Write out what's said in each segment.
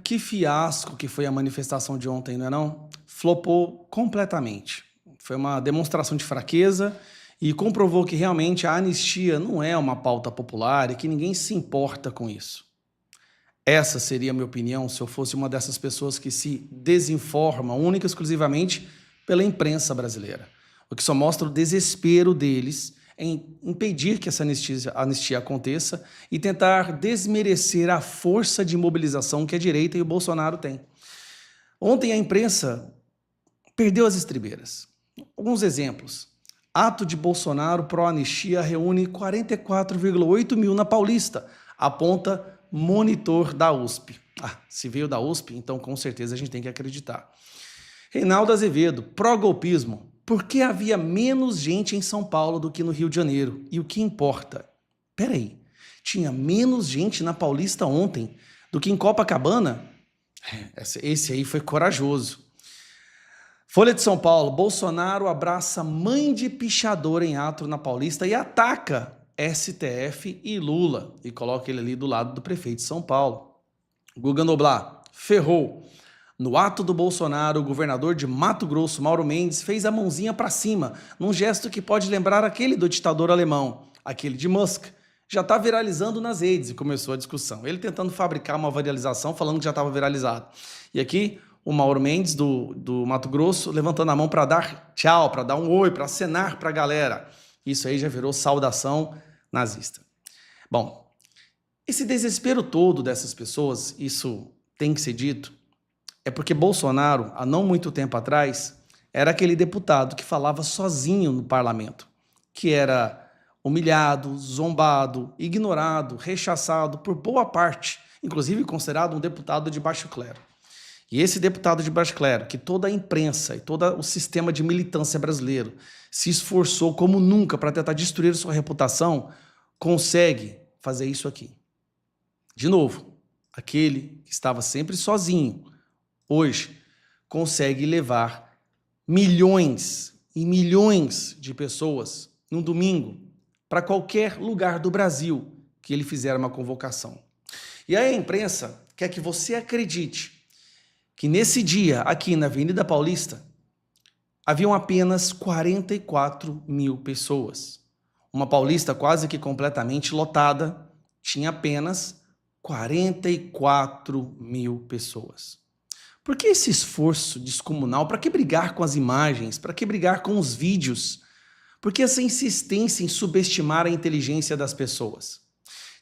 Que fiasco que foi a manifestação de ontem, não é não? Flopou completamente. Foi uma demonstração de fraqueza e comprovou que realmente a anistia não é uma pauta popular e que ninguém se importa com isso. Essa seria a minha opinião se eu fosse uma dessas pessoas que se desinforma única e exclusivamente pela imprensa brasileira. O que só mostra o desespero deles em impedir que essa anistia aconteça e tentar desmerecer a força de mobilização que a direita e o Bolsonaro têm. Ontem a imprensa perdeu as estribeiras. Alguns exemplos. Ato de Bolsonaro pró-anistia reúne 44,8 mil na Paulista, aponta monitor da USP. Se veio da USP, então com certeza a gente tem que acreditar. Reinaldo Azevedo, pró-golpismo. Por que havia menos gente em São Paulo do que no Rio de Janeiro? E o que importa? Peraí, tinha menos gente na Paulista ontem do que em Copacabana? Esse aí foi corajoso. Folha de São Paulo, Bolsonaro abraça mãe de pichador em ato na Paulista e ataca STF e Lula. E coloca ele ali do lado do prefeito de São Paulo. Guga Noblar, ferrou. No ato do Bolsonaro, o governador de Mato Grosso, Mauro Mendes, fez a mãozinha para cima, num gesto que pode lembrar aquele do ditador alemão, aquele de Musk. Já está viralizando nas redes e começou a discussão. Ele tentando fabricar uma viralização, falando que já estava viralizado. E aqui, o Mauro Mendes, do Mato Grosso, levantando a mão para dar tchau, para dar um oi, para acenar para a galera. Isso aí já virou saudação nazista. Bom, esse desespero todo dessas pessoas, isso tem que ser dito, é porque Bolsonaro, há não muito tempo atrás, era aquele deputado que falava sozinho no parlamento, que era humilhado, zombado, ignorado, rechaçado por boa parte, inclusive considerado um deputado de baixo clero. E esse deputado de baixo clero, que toda a imprensa e todo o sistema de militância brasileiro se esforçou como nunca para tentar destruir sua reputação, consegue fazer isso aqui. De novo, aquele que estava sempre sozinho, hoje consegue levar milhões e milhões de pessoas num domingo para qualquer lugar do Brasil que ele fizer uma convocação. E aí a imprensa quer que você acredite que nesse dia, aqui na Avenida Paulista, haviam apenas 44 mil pessoas. Uma Paulista quase que completamente lotada, tinha apenas 44 mil pessoas. Por que esse esforço descomunal? Para que brigar com as imagens? Para que brigar com os vídeos? Por que essa insistência em subestimar a inteligência das pessoas?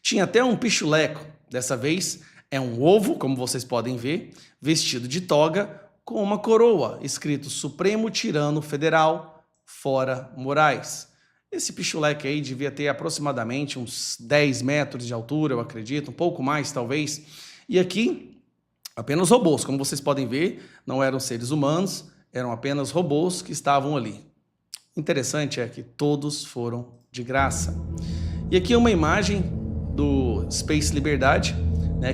Tinha até um pichuleco, dessa vez é um ovo, como vocês podem ver, vestido de toga, com uma coroa, escrito Supremo Tirano Federal, fora Moraes. Esse pichuleque aí devia ter aproximadamente uns 10 metros de altura, eu acredito, um pouco mais talvez. E aqui, apenas robôs, como vocês podem ver, não eram seres humanos, eram apenas robôs que estavam ali. Interessante é que todos foram de graça. E aqui é uma imagem do Space Liberdade,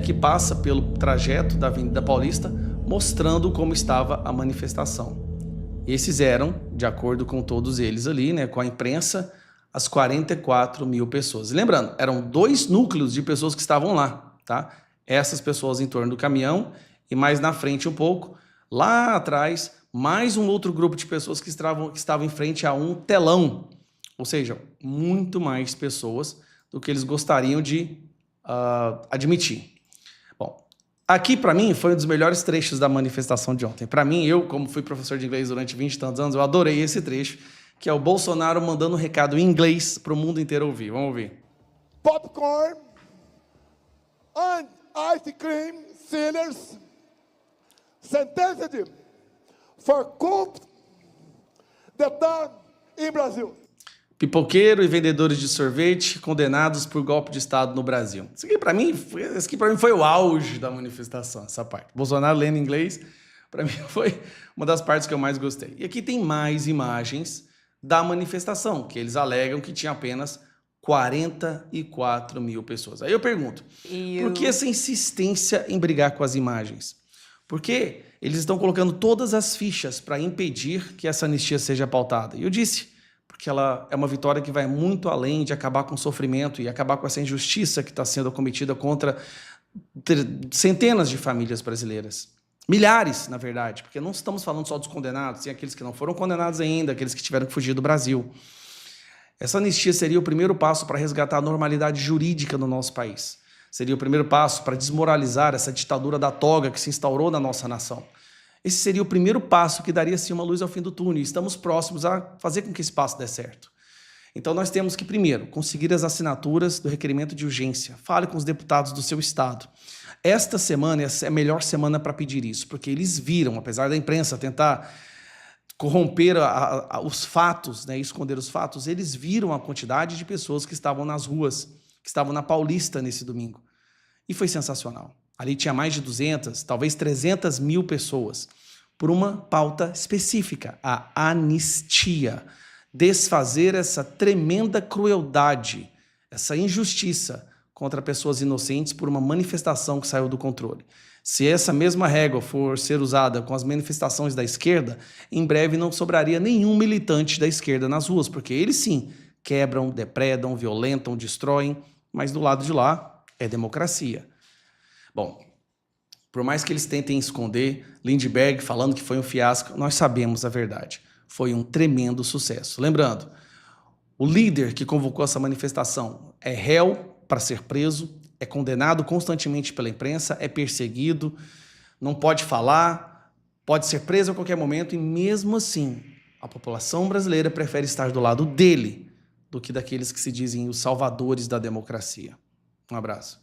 que passa pelo trajeto da Avenida Paulista, mostrando como estava a manifestação. Esses eram, de acordo com todos eles ali, com a imprensa, as 44 mil pessoas. E lembrando, eram 2 núcleos de pessoas que estavam lá, tá? Essas pessoas em torno do caminhão e mais na frente um pouco, lá atrás, mais um outro grupo de pessoas que estavam em frente a um telão. Ou seja, muito mais pessoas do que eles gostariam de admitir. Bom, aqui para mim foi um dos melhores trechos da manifestação de ontem. Para mim, eu como fui professor de inglês durante 20 e tantos anos, eu adorei esse trecho, que é o Bolsonaro mandando um recado em inglês para o mundo inteiro ouvir. Vamos ouvir. Popcorn and ice cream sellers sentenced for coup d'etat in Brasil. Pipoqueiro e vendedores de sorvete condenados por golpe de Estado no Brasil. Isso aqui para mim foi o auge da manifestação, essa parte. Bolsonaro lendo inglês, para mim foi uma das partes que eu mais gostei. E aqui tem mais imagens da manifestação, que eles alegam que tinha apenas 44 mil pessoas. Aí eu pergunto, por que essa insistência em brigar com as imagens? Porque eles estão colocando todas as fichas para impedir que essa anistia seja pautada. E eu disse, porque ela é uma vitória que vai muito além de acabar com o sofrimento e acabar com essa injustiça que está sendo cometida contra centenas de famílias brasileiras. Milhares, na verdade, porque não estamos falando só dos condenados, tem aqueles que não foram condenados ainda, aqueles que tiveram que fugir do Brasil. Essa anistia seria o primeiro passo para resgatar a normalidade jurídica no nosso país. Seria o primeiro passo para desmoralizar essa ditadura da toga que se instaurou na nossa nação. Esse seria o primeiro passo que daria, sim, uma luz ao fim do túnel. E estamos próximos a fazer com que esse passo dê certo. Então, nós temos que, primeiro, conseguir as assinaturas do requerimento de urgência. Fale com os deputados do seu estado. Esta semana é a melhor semana para pedir isso, porque eles viram, apesar da imprensa tentar corromper os fatos, né, esconder os fatos, eles viram a quantidade de pessoas que estavam nas ruas, que estavam na Paulista nesse domingo. E foi sensacional. Ali tinha mais de 200, talvez 300 mil pessoas, por uma pauta específica, a anistia. Desfazer essa tremenda crueldade, essa injustiça contra pessoas inocentes por uma manifestação que saiu do controle. Se essa mesma régua for ser usada com as manifestações da esquerda, em breve não sobraria nenhum militante da esquerda nas ruas, porque eles sim quebram, depredam, violentam, destroem, mas do lado de lá é democracia. Bom, por mais que eles tentem esconder, Lindbergh falando que foi um fiasco, nós sabemos a verdade. Foi um tremendo sucesso. Lembrando, o líder que convocou essa manifestação é réu para ser preso, é condenado constantemente pela imprensa, é perseguido, não pode falar, pode ser preso a qualquer momento e mesmo assim a população brasileira prefere estar do lado dele do que daqueles que se dizem os salvadores da democracia. Um abraço.